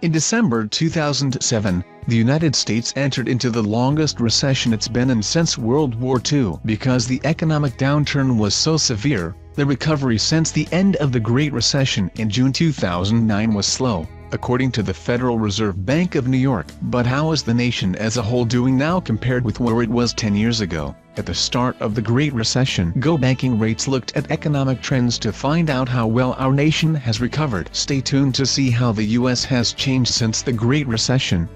In December 2007, the United States entered into the longest recession it's been in since World War II. Because the economic downturn was so severe, the recovery since the end of the Great Recession in June 2009 was slow, according to the Federal Reserve Bank of New York. But how is the nation as a whole doing now compared with where it was 10 years ago? At the start of the Great Recession, GOBankingRates looked at economic trends to find out how well our nation has recovered. Stay tuned to see how the U.S. has changed since the Great Recession.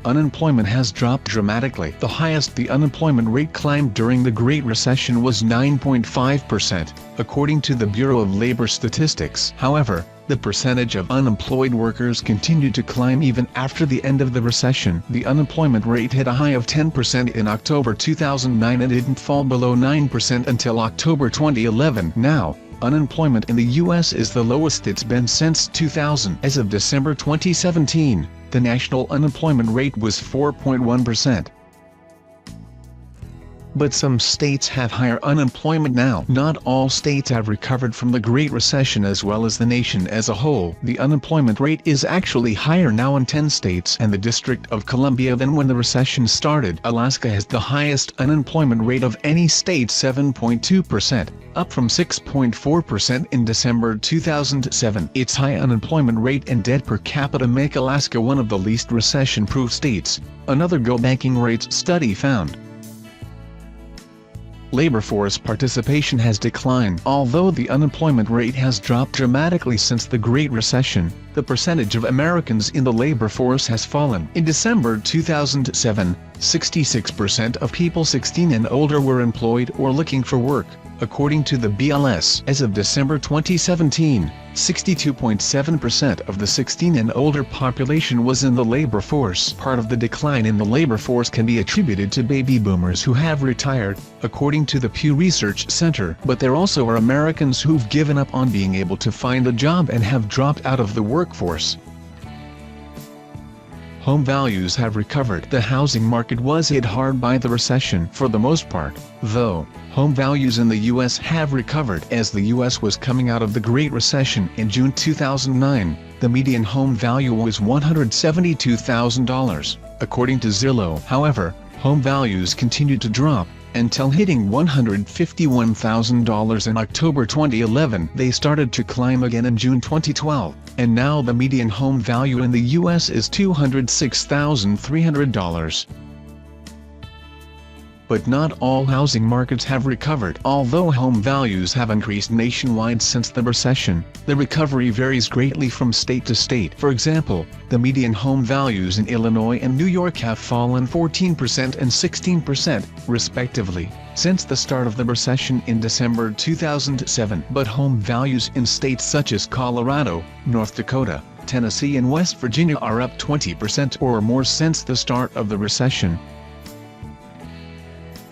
Unemployment has dropped dramatically. The highest the unemployment rate climbed during the Great Recession was 9.5%, according to the Bureau of Labor Statistics. However, the percentage of unemployed workers continued to climb even after the end of the recession. The unemployment rate hit a high of 10% in October 2009 and didn't fall below 9% until October 2011. Now, unemployment in the U.S. is the lowest it's been since 2000. As of December 2017, the national unemployment rate was 4.1%. But some states have higher unemployment now. Not all states have recovered from the Great Recession as well as the nation as a whole. The unemployment rate is actually higher now in 10 states and the District of Columbia than when the recession started. Alaska has the highest unemployment rate of any state, 7.2%, up from 6.4% in December 2007. Its high unemployment rate and debt per capita make Alaska one of the least recession-proof states, another GOBankingRates study found. Labor force participation has declined. Although the unemployment rate has dropped dramatically since the Great Recession, the percentage of Americans in the labor force has fallen. In December 2007, 66% of people 16 and older were employed or looking for work, according to the BLS. As of December 2017, 62.7% of the 16 and older population was in the labor force. Part of the decline in the labor force can be attributed to baby boomers who have retired, according to the Pew Research Center. But there also are Americans who've given up on being able to find a job and have dropped out of the workforce. Home values have recovered. The housing market was hit hard by the recession. For the most part, though, home values in the U.S. have recovered. As the U.S. was coming out of the Great Recession in June 2009, the median home value was $172,000, according to Zillow. However, home values continued to drop, until hitting $151,000 in October 2011. They started to climb again in June 2012, and now the median home value in the U.S. is $206,300. But not all housing markets have recovered. Although home values have increased nationwide since the recession, the recovery varies greatly from state to state. For example, the median home values in Illinois and New York have fallen 14% and 16%, respectively, since the start of the recession in December 2007. But home values in states such as Colorado, North Dakota, Tennessee and West Virginia are up 20% or more since the start of the recession.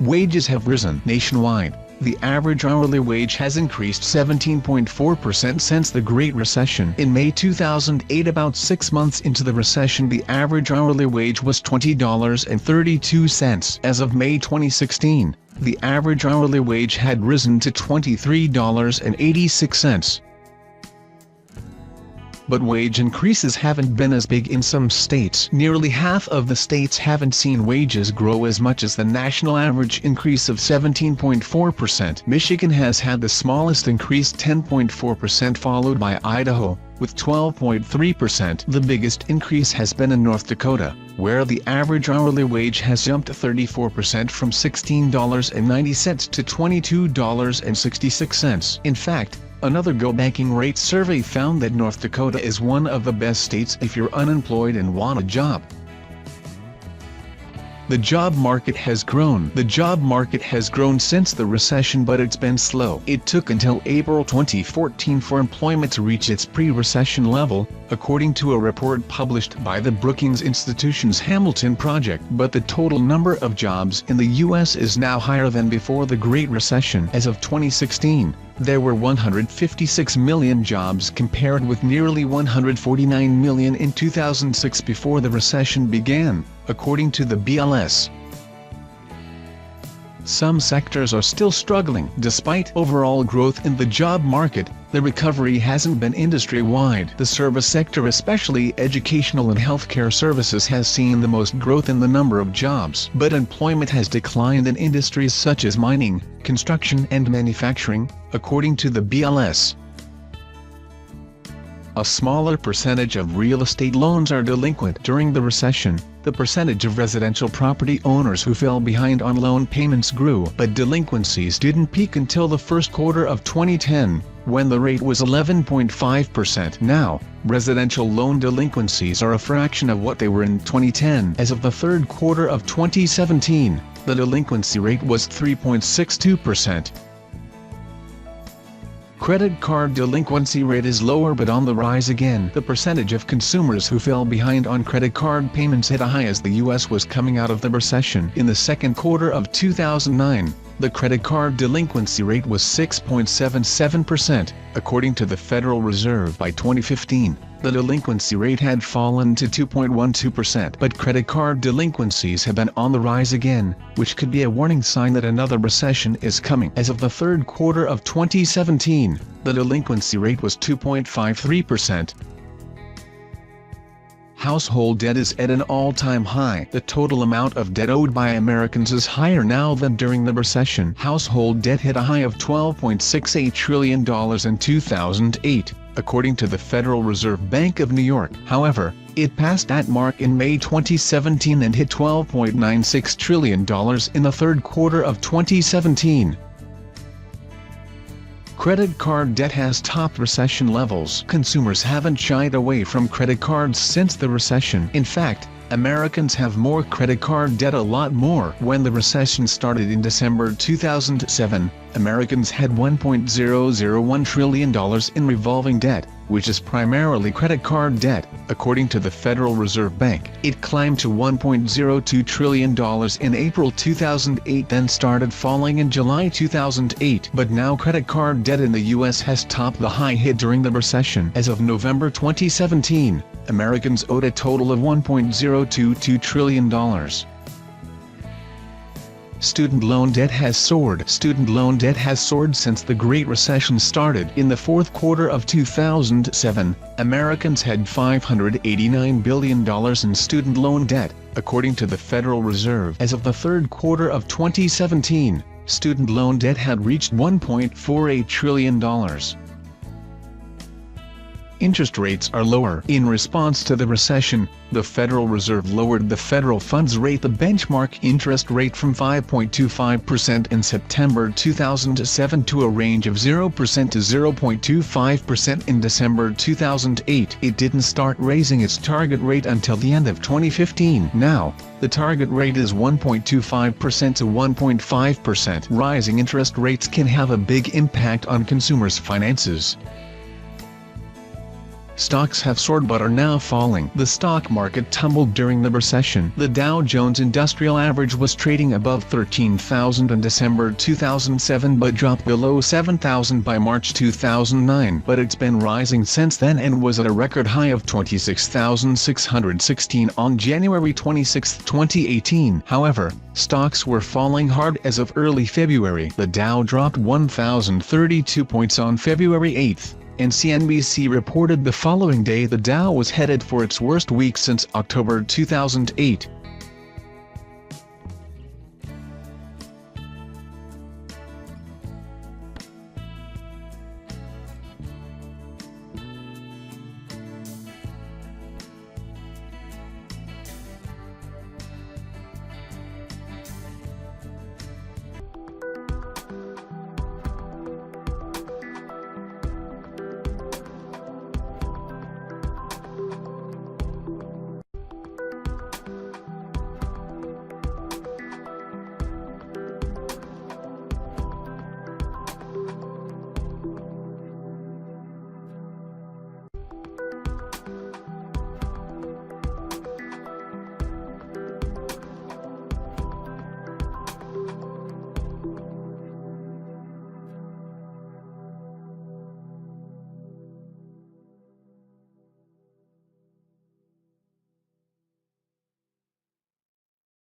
Wages have risen nationwide. The average hourly wage has increased 17.4% since the Great Recession. In May 2008, about 6 months into the recession, the average hourly wage was $20.32. As of May 2016, the average hourly wage had risen to $23.86. But wage increases haven't been as big in some states. Nearly half of the states haven't seen wages grow as much as the national average increase of 17.4%. Michigan has had the smallest increase, 10.4%, followed by Idaho, with 12.3%. The biggest increase has been in North Dakota, where the average hourly wage has jumped 34% from $16.90 to $22.66. In fact, another GOBankingRates survey found that North Dakota is one of the best states if you're unemployed and want a job. The job market has grown. The job market has grown since the recession, but it's been slow. It took until April 2014 for employment to reach its pre-recession level, according to a report published by the Brookings Institution's Hamilton Project. But the total number of jobs in the U.S. is now higher than before the Great Recession. As of 2016, there were 156 million jobs compared with nearly 149 million in 2006 before the recession began, according to the BLS. Some sectors are still struggling. Despite overall growth in the job market, the recovery hasn't been industry-wide. The service sector, especially educational and healthcare services, has seen the most growth in the number of jobs. But employment has declined in industries such as mining, construction and manufacturing, according to the BLS. A smaller percentage of real estate loans are delinquent. During the recession, the percentage of residential property owners who fell behind on loan payments grew, but delinquencies didn't peak until the first quarter of 2010, when the rate was 11.5%. Now, residential loan delinquencies are a fraction of what they were in 2010. As of the third quarter of 2017, the delinquency rate was 3.62%. Credit card delinquency rate is lower but on the rise again. The percentage of consumers who fell behind on credit card payments hit a high as the U.S. was coming out of the recession. In the second quarter of 2009, the credit card delinquency rate was 6.77%, according to the Federal Reserve. By 2015, the delinquency rate had fallen to 2.12%, but credit card delinquencies have been on the rise again, which could be a warning sign that another recession is coming. As of the third quarter of 2017, the delinquency rate was 2.53%. Household debt is at an all-time high. The total amount of debt owed by Americans is higher now than during the recession. Household debt hit a high of $12.68 trillion in 2008, according to the Federal Reserve Bank of New York. However, it passed that mark in May 2017 and hit $12.96 trillion in the third quarter of 2017. Credit card debt has topped recession levels. Consumers haven't shied away from credit cards since the recession. In fact, Americans have more credit card debt, a lot more. When the recession started in December 2007, Americans had $1.001 trillion in revolving debt, which is primarily credit card debt, according to the Federal Reserve Bank. It climbed to $1.02 trillion in April 2008, then started falling in July 2008. But now credit card debt in the U.S. has topped the high hit during the recession. As of November 2017, Americans owed a total of $1.022 trillion. Student loan debt has soared. Student loan debt has soared since the Great Recession started. In the fourth quarter of 2007, Americans had $589 billion in student loan debt, according to the Federal Reserve. As of the third quarter of 2017, student loan debt had reached $1.48 trillion. Interest rates are lower. In response to the recession, the Federal Reserve lowered the federal funds rate, the benchmark interest rate, from 5.25% in September 2007 to a range of 0% to 0.25% in December 2008. It didn't start raising its target rate until the end of 2015. Now, the target rate is 1.25% to 1.5%. Rising interest rates can have a big impact on consumers' finances. Stocks have soared but are now falling. The stock market tumbled during the recession. The Dow Jones Industrial Average was trading above 13,000 in December 2007 but dropped below 7,000 by March 2009. But it's been rising since then and was at a record high of 26,616 on January 26, 2018. However, stocks were falling hard as of early February. The Dow dropped 1,032 points on February 8. And CNBC reported the following day the Dow was headed for its worst week since October 2008.